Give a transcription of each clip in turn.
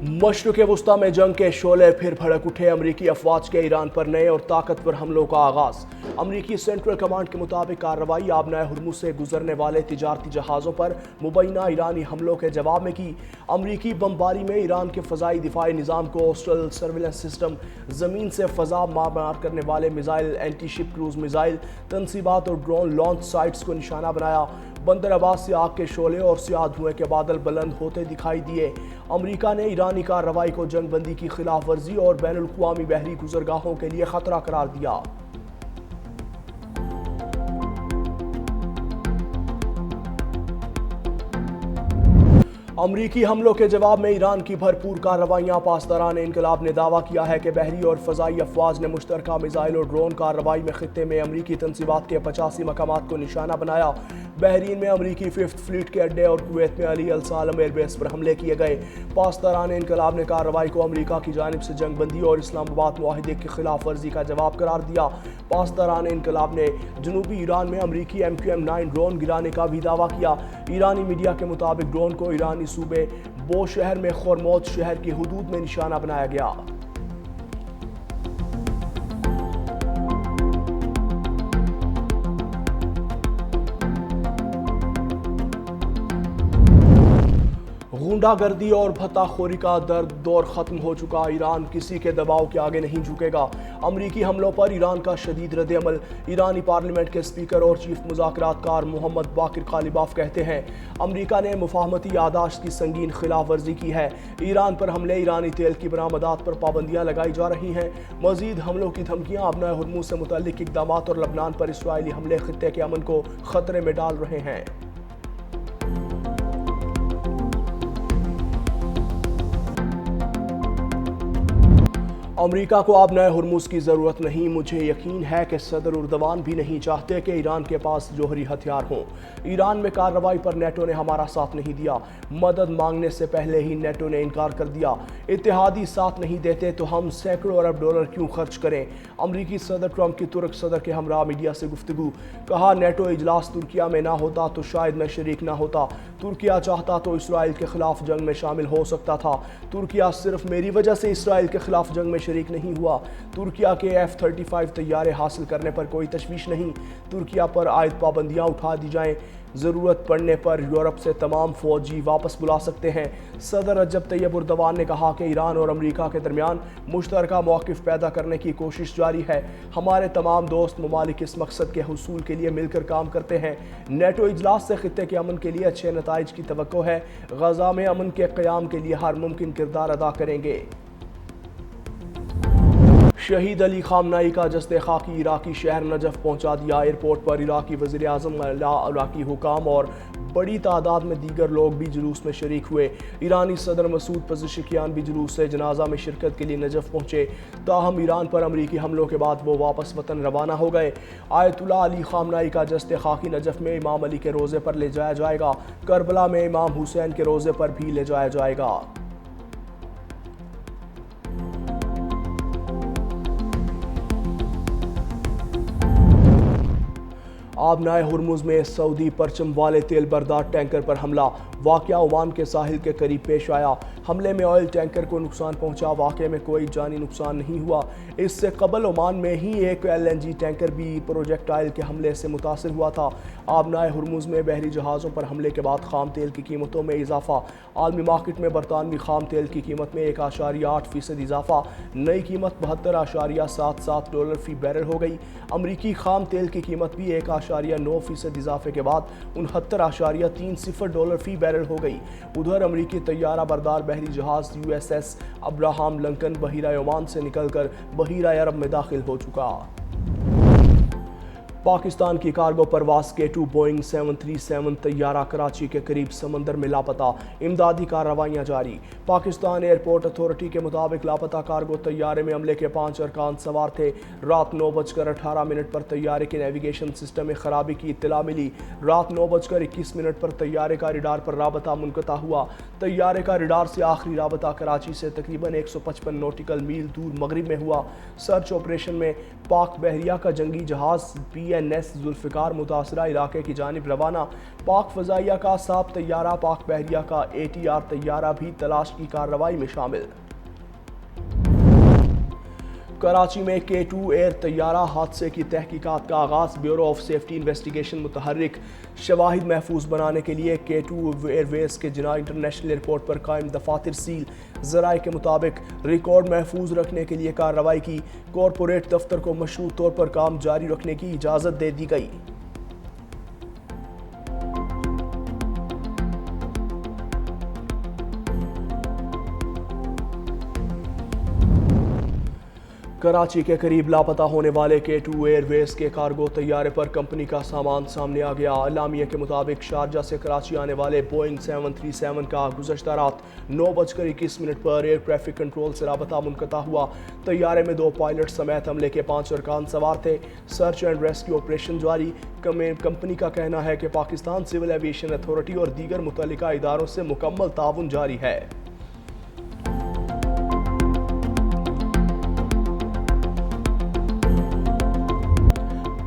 मशरक़ वस्ता में जंग के शोले फिर भड़क उठे। अमरीकी अफवाज के ईरान पर नए और ताकतवर हमलों का आगाज। अमरीकी सेंट्रल कमांड के मुताबिक कार्रवाई आबनाए हुर्मुज़ से गुजरने वाले तिजारती जहाज़ों पर मुबैना ईरानी हमलों के जवाब में की। अमरीकी बमबारी में ईरान के फ़ज़ाई दिफाई निज़ाम, कोस्टल सर्विलेंस सिस्टम, ज़मीन से फ़ज़ा मार करने वाले missile, anti ship cruise missile, तनसीबात और ड्रोन लॉन्च साइट्स को निशाना बनाया। बंदर अब्बास से आग के शोले और स्याह धुएं के बादल बुलंद होते दिखाई दिए। अमरीका ने ईरानी कार्रवाई को जंग बंदी की खिलाफ वर्जी और बैनुल-अक़वामी बहरी गुज़रगाहों के लिए खतरा करार दिया। अमरीकी हमलों के जवाब में ईरान की भरपूर कार्रवाइयां। पासदारान इनकलाब ने दावा किया है कि बहरी और फ़ज़ाई अफवाज ने मुश्तरका मिज़ाइल और ड्रोन कार्रवाई में खित्ते में अमरीकी तनसीबात के 85 मकामात को निशाना बनाया। बहरीन में अमरीकी 5th फ्लीट के अड्डे और कुवैत में अली अल सालम एयरबेस पर हमले किए गए। पासदारान इनकलाब ने कार्रवाई को अमरीका की जानिब से जंग बंदी और इस्लामाबाद मुआहिदे की खिलाफ वर्जी का जवाब करार दिया। पासदारान इनकलाब ने जनूबी ईरान में अमरीकी MQM-9 ड्रोन गिराने का भी दावा किया। ईरानी मीडिया के मुताबिक ड्रोन को ईरानी सूबे बो शहर में खोरमोद शहर की हुदूद में निशाना बनाया गया। गुंडागर्दी और भत्ताखोरी का दौर खत्म हो चुका। ईरान किसी के दबाव के आगे नहीं झुकेगा। अमरीकी हमलों पर ईरान का शदीद रद्द-ए-अमल। ईरानी पार्लियामेंट के स्पीकर और चीफ मुज़ाकरातकार मोहम्मद बाकिर कालिबाफ कहते हैं, अमरीका ने मुफाहमती यादाश्त की संगीन खिलाफ वर्जी की है। ईरान पर हमले, ईरानी तेल की बरामदात पर पाबंदियां लगाई जा रही हैं। मजीद हमलों की धमकियां आबनाए हुर्मुज़ से मुतल्लिक इक़दामात और लबनान पर इसराइली हमले खित्ते के अमन को खतरे में डाल रहे हैं। अमरीका को आबनाए हुर्मुज़ की ज़रूरत नहीं। मुझे यकीन है कि सदर उर्दवान भी नहीं चाहते कि ईरान के पास जोहरी हथियार हों। ईरान में कार्रवाई पर नेटो ने हमारा साथ नहीं दिया। मदद मांगने से पहले ही नेटो ने इनकार कर दिया। इत्तेहादी साथ नहीं देते तो हम सैकड़ों अरब डॉलर क्यों खर्च करें। अमरीकी सदर ट्रंप की तुर्क सदर के हमरा मीडिया से गुफ्तगू। कहा, नेटो इजलास तुर्किया में ना होता तो शायद मैं शरीक ना होता। तुर्किया चाहता तो इसराइल के खिलाफ जंग में शामिल हो सकता था। तुर्किया सिर्फ मेरी वजह से इसराइल के खिलाफ जंग में शरीक नहीं हुआ। तुर्किया के F-35 तैयारे हासिल करने पर कोई तशवीश नहीं। तुर्किया पर आयद पाबंदियां उठा दी जाएं। ज़रूरत पड़ने पर यूरोप से तमाम फौजी वापस बुला सकते हैं। सदर रजब तैयब उर्दवान ने कहा कि ईरान और अमरीका के दरमियान मुश्तरका मौक़िफ़ पैदा करने की कोशिश जारी है। हमारे तमाम दोस्त ममालिक इस मकसद के हुसूल के लिए मिलकर काम करते हैं। नेटो इजलास से खित्ते के अमन के लिए अच्छे नताइज की तवक्को है। गज़ा में अमन के क़याम के लिए हर मुमकिन किरदार अदा करेंगे। शहीद अली खामनाई का जस्ते खाकी इराकी शहर नजफ पहुंचा दिया। एयरपोर्ट पर इराकी वज़ीर आज़म, इराकी हुकाम और बड़ी तादाद में दीगर लोग भी जुलूस में शरीक हुए। ईरानी सदर मसूद पज़ेशिकियान भी जुलूस से जनाजा में शिरकत के लिए नजफ पहुंचे। ताहम ईरान पर अमरीकी हमलों के बाद वो वापस वतन रवाना हो गए। आयतुल्लाह अली खामनाई का जस्ते खाकी नजफ में इमाम अली के रोज़े पर ले जाया जाएगा। करबला में इमाम हुसैन के रोज़े पर भी ले जाया जाएगा। आबनाए हुर्मुज़ में सऊदी परचम वाले तेल बरदार टैंकर पर हमला। वाक़या ओमान के साहिल के करीब पेश आया। हमले में ऑयल टैंकर को नुकसान पहुंचा। वाक़े में कोई जानी नुकसान नहीं हुआ। इससे कबल ओमान में ही एक LNG टैंकर भी प्रोजेक्टाइल के हमले से मुतासिर हुआ था। आबनाए हुर्मुज़ में बहरी जहाज़ों पर हमले के बाद खाम तेल की कीमतों में इजाफा। आलमी मार्केट में बरतानवी खाम तेल की कीमत में 1.8% इजाफा। नई कीमत $72.77 फ़ी बैरल हो गई। अमरीकी खाम तेल की कीमत भी 1.9% इजाफे के बाद $69.30 फ़ी बैरल हो गई। उधर अमरीकी तैयारा बरदार बहरी जहाज़ USS अब्राहम लिंकन बहीरा ओमान से निकलकर बहीरा अरब में दाखिल हो चुका। पाकिस्तान की कार्गो परवाज़ K2 बोइंग 737 तैयारा कराची के करीब समंदर में लापता। इमदादी कार्रवाइयाँ जारी। पाकिस्तान एयरपोर्ट अथॉरिटी के मुताबिक लापता कार्गो तैयारे में अमले के 5 अरकान सवार थे। रात 9:18 पर तैयारे के नेविगेशन सिस्टम में खराबी की इत्तला मिली। रात 9:21 पर तैयारे का रडार पर राबता मुनक़ता हुआ। तैयारे का रडार से आखिरी राबता कराची से तकरीबन 155 नॉटिकल मील दूर मगरिब में हुआ। सर्च ऑपरेशन में पाक बहरिया का जंगी जहाज़ PNS ذوالفقار متاثرہ علاقے کی جانب روانہ. پاک فضائیہ کا ساب طیارہ پاک بحریہ کا ATR طیارہ بھی تلاش کی کارروائی میں شامل. کراچی میں K2 ایئر طیارہ حادثے کی تحقیقات کا آغاز. بیورو آف سیفٹی انویسٹیگیشن متحرک. شواہد محفوظ بنانے کے لیے K2 ایئر ویز کے جناح انٹرنیشنل ایئرپورٹ پر قائم دفاتر سیل. ذرائع کے مطابق ریکارڈ محفوظ رکھنے کے لیے کارروائی کی. کارپوریٹ دفتر کو مشروط طور پر کام جاری رکھنے کی اجازت دے دی گئی. کراچی کے قریب لاپتہ ہونے والے K2 ایئر ویز کے کارگو طیارے پر کمپنی کا سامان سامنے آ گیا. اعلامیہ کے مطابق شارجہ سے کراچی آنے والے بوئنگ 737 کا گزشتہ رات 9:21 پر ایئر ٹریفک کنٹرول سے رابطہ منقطع ہوا. طیارے میں 2 پائلٹ سمیت عملے کے 5 ارکان سوار تھے. سرچ اینڈ ریسکیو آپریشن جاری. کمپنی کا کہنا ہے کہ پاکستان سول ایویشن اتھارٹی اور دیگر متعلقہ اداروں سے مکمل تعاون جاری ہے.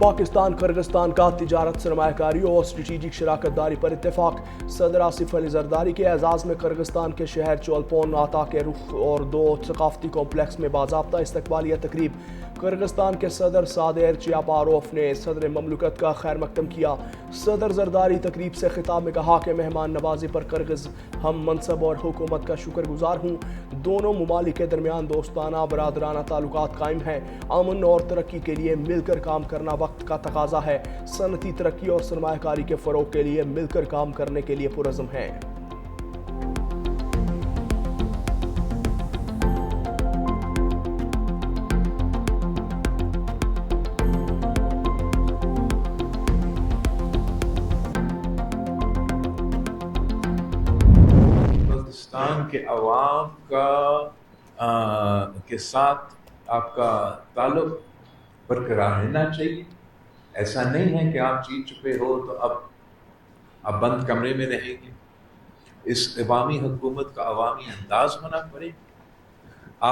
پاکستان کرغزستان کا تجارت سرمایہ کاری اور اسٹریٹجک شراکت داری پر اتفاق. صدر آصف علی زرداری کے اعزاز میں کرغزستان کے شہر چولپون آتا کے رخ اور 2 ثقافتی کمپلیکس میں باضابطہ استقبالیہ تقریب. کرغزستان کے صدر سادر چیاپاروف نے صدر مملکت کا خیر مقدم کیا. صدر زرداری تقریب سے خطاب میں کہا کہ مہمان نوازی پر کرغز ہم منصب اور حکومت کا شکر گزار ہوں. دونوں ممالک کے درمیان دوستانہ برادرانہ تعلقات قائم ہیں. امن اور ترقی کے لیے مل کر کام کرنا وقت کا تقاضا ہے. صنعتی ترقی اور سرمایہ کاری کے فروغ کے لیے مل کر کام کرنے کے لیے پرعزم ہیں. پاکستان کے عوام کے ساتھ آپ کا تعلق برقرار رہنا چاہیے. ایسا نہیں ہے کہ آپ جیت چکے ہو تو اب آپ بند کمرے میں رہیں گے. اس عوامی حکومت کا عوامی انداز ہونا پڑے.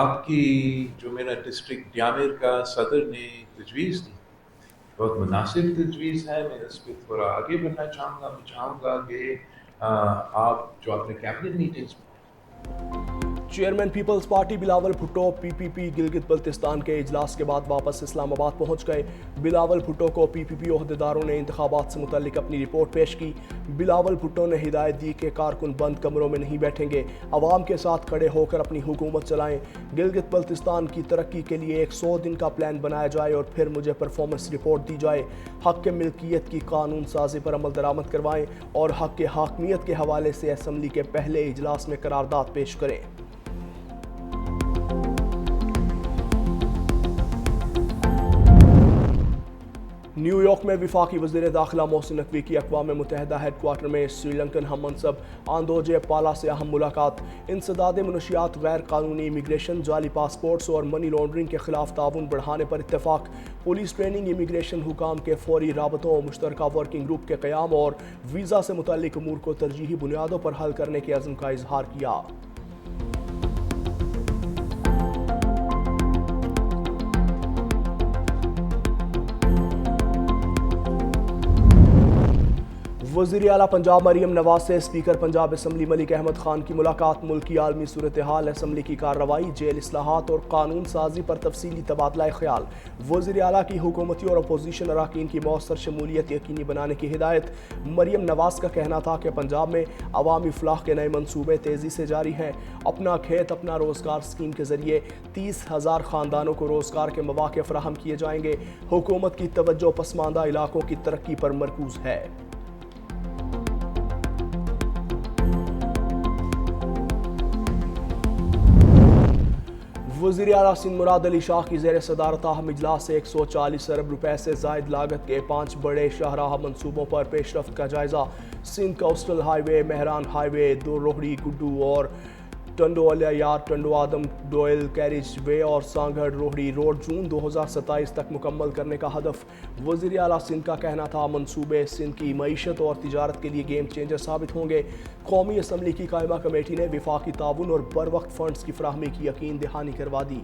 آپ کی جو میرا ڈسٹرکٹ ڈیامیر کا صدر نے تجویز دی بہت مناسب تجویز ہے. میں اس پہ تھوڑا آگے بڑھنا چاہوں گا. میں چاہوں گا کہ آپ جو اپنے cabinet meetings chairman Peoples Party Bilawal Bhutto PPP Gilgit Baltistan کے اجلاس کے بعد واپس اسلام آباد پہنچ گئے. بلاول بھٹو کو PPP عہدیداروں نے انتخابات سے متعلق اپنی رپورٹ پیش کی. بلاول بھٹو نے ہدایت دی کہ کارکن بند کمروں میں نہیں بیٹھیں گے, عوام کے ساتھ کھڑے ہو کر اپنی حکومت چلائیں. گلگت بلتستان کی ترقی کے لیے ایک 100 دن کا پلان بنایا جائے اور پھر مجھے پرفارمنس رپورٹ دی جائے. حق کے ملکیت کی قانون سازی پر عمل درآمد کروائیں اور حق کے حاکمیت کے حوالے سے اسمبلی کے پہلے اجلاس میں قرارداد پیش کریں. نیو یارک میں وفاقی وزیر داخلہ محسن نقوی کی اقوام متحدہ ہیڈ کوارٹر میں سری لنکن ہم منصب آندوجے پالا سے اہم ملاقات. انسداد منشیات, غیر قانونی امیگریشن, جعلی پاسپورٹس اور منی لانڈرنگ کے خلاف تعاون بڑھانے پر اتفاق. پولیس ٹریننگ, امیگریشن حکام کے فوری رابطوں, مشترکہ ورکنگ گروپ کے قیام اور ویزا سے متعلق امور کو ترجیحی بنیادوں پر حل کرنے کے عزم کا اظہار کیا. وزیر اعلیٰ پنجاب مریم نواز سے اسپیکر پنجاب اسمبلی ملک احمد خان کی ملاقات. ملکی عالمی صورتحال, اسمبلی کی کارروائی, جیل اصلاحات اور قانون سازی پر تفصیلی تبادلہ خیال. وزیر اعلیٰ کی حکومتی اور اپوزیشن اراکین کی مؤثر شمولیت یقینی بنانے کی ہدایت. مریم نواز کا کہنا تھا کہ پنجاب میں عوامی فلاح کے نئے منصوبے تیزی سے جاری ہیں. اپنا کھیت اپنا روزگار اسکیم کے ذریعے 30,000 خاندانوں کو روزگار کے مواقع فراہم کیے جائیں گے. حکومت کی توجہ پسماندہ علاقوں کی ترقی پر مرکوز ہے. وزیر اعلیٰ سندھ مراد علی شاہ کی زیر صدارت اہم اجلاس سے 140 ارب روپے سے زائد لاگت کے 5 بڑے شاہراہ منصوبوں پر پیش رفت کا جائزہ. سندھ کوسٹل ہائی وے, مہران ہائی وے, 2 روہڑی گڈو اور ٹنڈو الیار ٹنڈو آدم ڈوئل کیریج وے اور سانگھڑ روہڑی روڈ جون 2027 تک مکمل کرنے کا ہدف. وزیر اعلیٰ سندھ کا کہنا تھا منصوبے سندھ کی معیشت اور تجارت کے لیے گیم چینجر ثابت ہوں گے. قومی اسمبلی کی قائمہ کمیٹی نے وفاقی تعاون اور بر وقت فنڈز کی فراہمی کی یقین دہانی کروا دی.